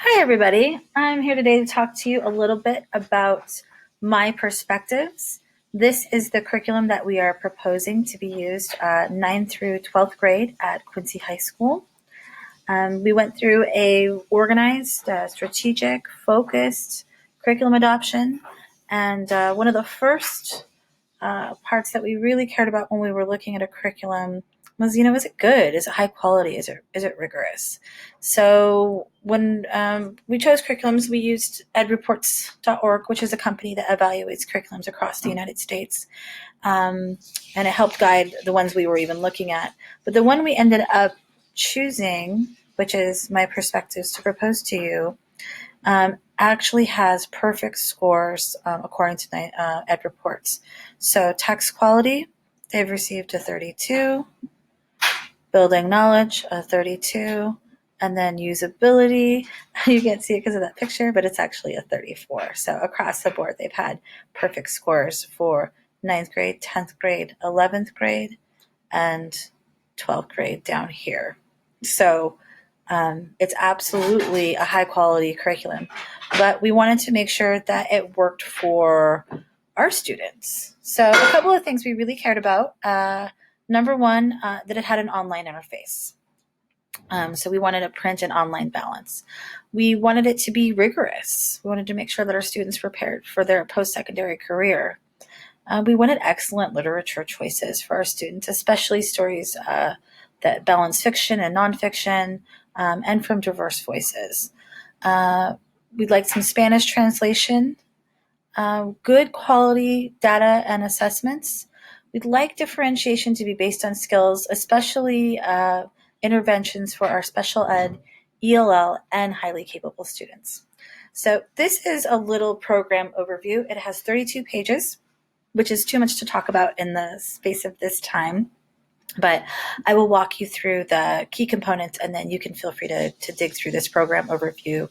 Hi, everybody. I'm here today to talk to you a little bit about my perspectives. This is the curriculum that we are proposing to be used 9th through 12th grade at Quincy High School. We went through a organized, strategic, focused curriculum adoption, and one of the first parts that we really cared about when we were looking at a curriculum was, is it good? Is it high quality? Is it rigorous? So when we chose curriculums, we used edreports.org, which is a company that evaluates curriculums across the United States. And it helped guide the ones we were even looking at. But the one we ended up choosing, which is my perspectives to propose to you, actually has perfect scores according to edreports. So text quality, they've received a 32, building knowledge, a 32, and then usability, you can't see it because of that picture, but it's actually a 34. So across the board, they've had perfect scores for 9th grade, 10th grade, 11th grade, and 12th grade down here. So it's absolutely a high quality curriculum, but we wanted to make sure that it worked for our students. So a couple of things we really cared about. Number one, that it had an online interface. So we wanted a print and online balance. We wanted it to be rigorous. We wanted to make sure that our students prepared for their post-secondary career. We wanted excellent literature choices for our students, especially stories that balance fiction and nonfiction, and from diverse voices. We'd like some Spanish translation, good quality data and assessments. We'd like differentiation to be based on skills, especially interventions for our special ed, ELL, and highly capable students. So this is a little program overview. It has 32 pages, which is too much to talk about in the space of this time. But I will walk you through the key components, and then you can feel free to dig through this program overview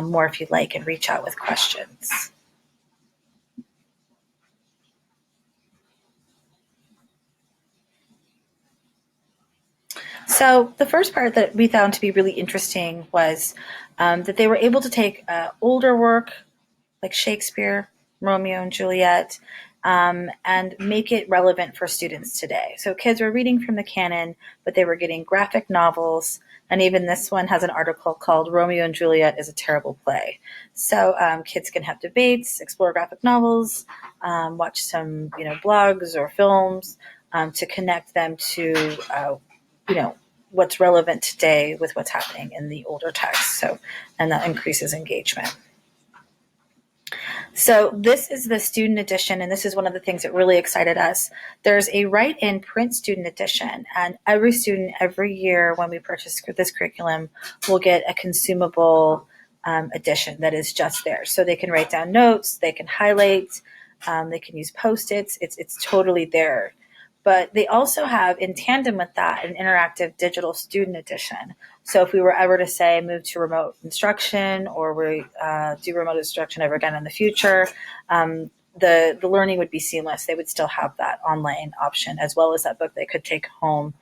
more if you'd like and reach out with questions. So the first part that we found to be really interesting was that they were able to take older work like Shakespeare, Romeo and Juliet, and make it relevant for students today. So kids were reading from the canon, but they were getting graphic novels, and even this one has an article called Romeo and Juliet is a Terrible Play. So kids can have debates, explore graphic novels, watch some blogs or films to connect them to what's relevant today with what's happening in the older text. So, and that increases engagement. So this is the student edition, and this is one of the things that really excited us. There's a write-in print student edition, and every student every year when we purchase this curriculum will get a consumable edition that is just there. So they can write down notes, they can highlight, they can use Post-its. It's totally there. But they also have, in tandem with that, an interactive digital student edition. So if we were ever to say move to remote instruction, or we do remote instruction ever again in the future, the learning would be seamless. They would still have that online option, as well as that book they could take home.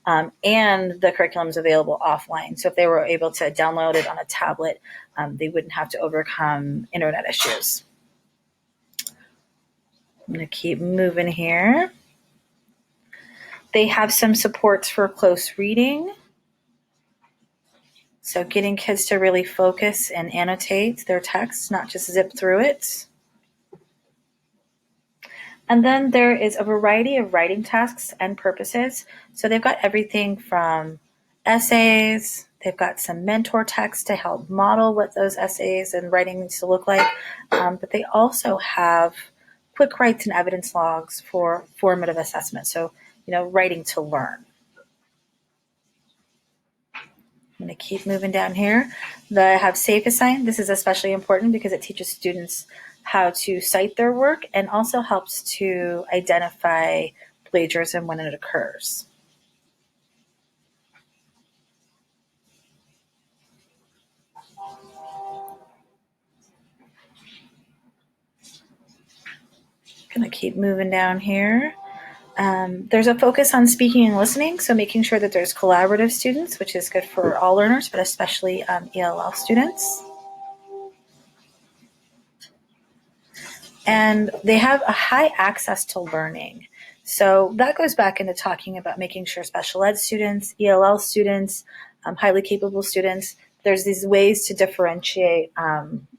And the curriculum is available offline. So if they were able to download it on a tablet, they wouldn't have to overcome internet issues. I'm going to keep moving here. They have some supports for close reading. So getting kids to really focus and annotate their text, not just zip through it. And then there is a variety of writing tasks and purposes. So they've got everything from essays, they've got some mentor text to help model what those essays and writing needs to look like. But they also have quick writes and evidence logs for formative assessment. So, writing to learn. I'm going to keep moving down here. They have Safeassign. This is especially important because it teaches students how to cite their work and also helps to identify plagiarism when it occurs. I'm going to keep moving down here. There's a focus on speaking and listening, so making sure that there's collaborative students, which is good for all learners, but especially ELL students. And they have a high access to learning. So that goes back into talking about making sure special ed students, ELL students, highly capable students, there's these ways to differentiate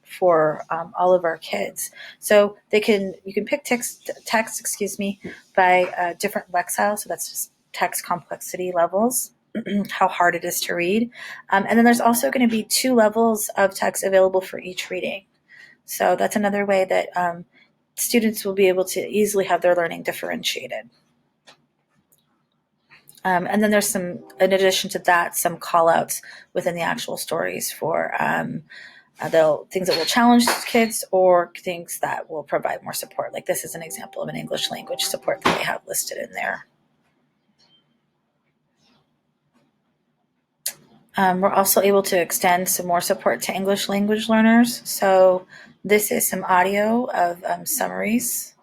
for all of our kids. So you can pick text, by different lexile. So that's just text complexity levels, how hard it is to read. And then there's also going to be 2 levels of text available for each reading. So that's another way that students will be able to easily have their learning differentiated. And then there's in addition to that, some call outs within the actual stories for things that will challenge kids or things that will provide more support. Like this is an example of an English language support that they have listed in there. We're also able to extend some more support to English language learners. So this is some audio of summaries.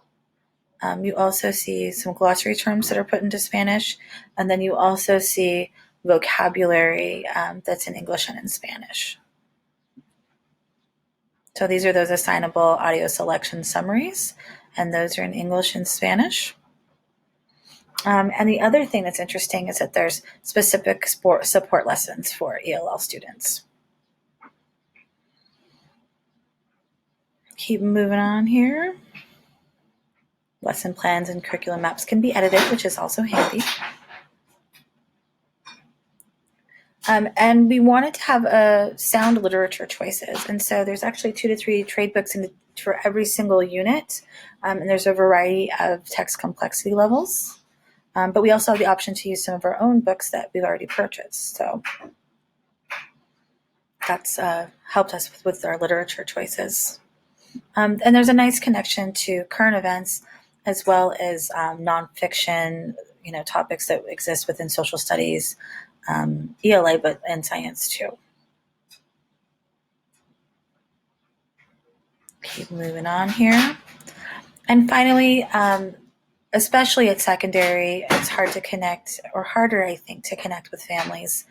You also see some glossary terms that are put into Spanish, and then you also see vocabulary that's in English and in Spanish. So these are those assignable audio selection summaries, and those are in English and Spanish. And the other thing that's interesting is that there's specific support lessons for ELL students. Keep moving on here. Lesson plans and curriculum maps can be edited, which is also handy. And we wanted to have sound literature choices. And so there's actually 2 to 3 trade books for every single unit. And there's a variety of text complexity levels. But we also have the option to use some of our own books that we've already purchased. So that's helped us with our literature choices. And there's a nice connection to current events as well as nonfiction, topics that exist within social studies, ELA, but and science too. Keep moving on here. And finally, especially at secondary, it's hard to connect, or harder, I think, to connect with families.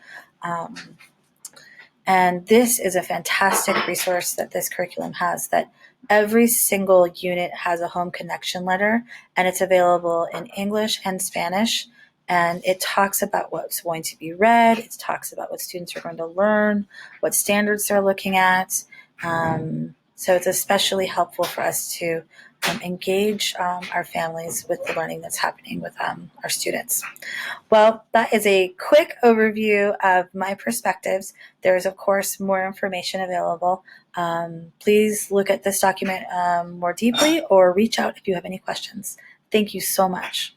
And this is a fantastic resource that this curriculum has, that every single unit has a home connection letter, and it's available in English and Spanish. And it talks about what's going to be read. It talks about what students are going to learn, what standards they're looking at. So it's especially helpful for us to engage our families with the learning that's happening with our students. Well, that is a quick overview of my perspectives. There is, of course, more information available. Please look at this document more deeply or reach out if you have any questions. Thank you so much.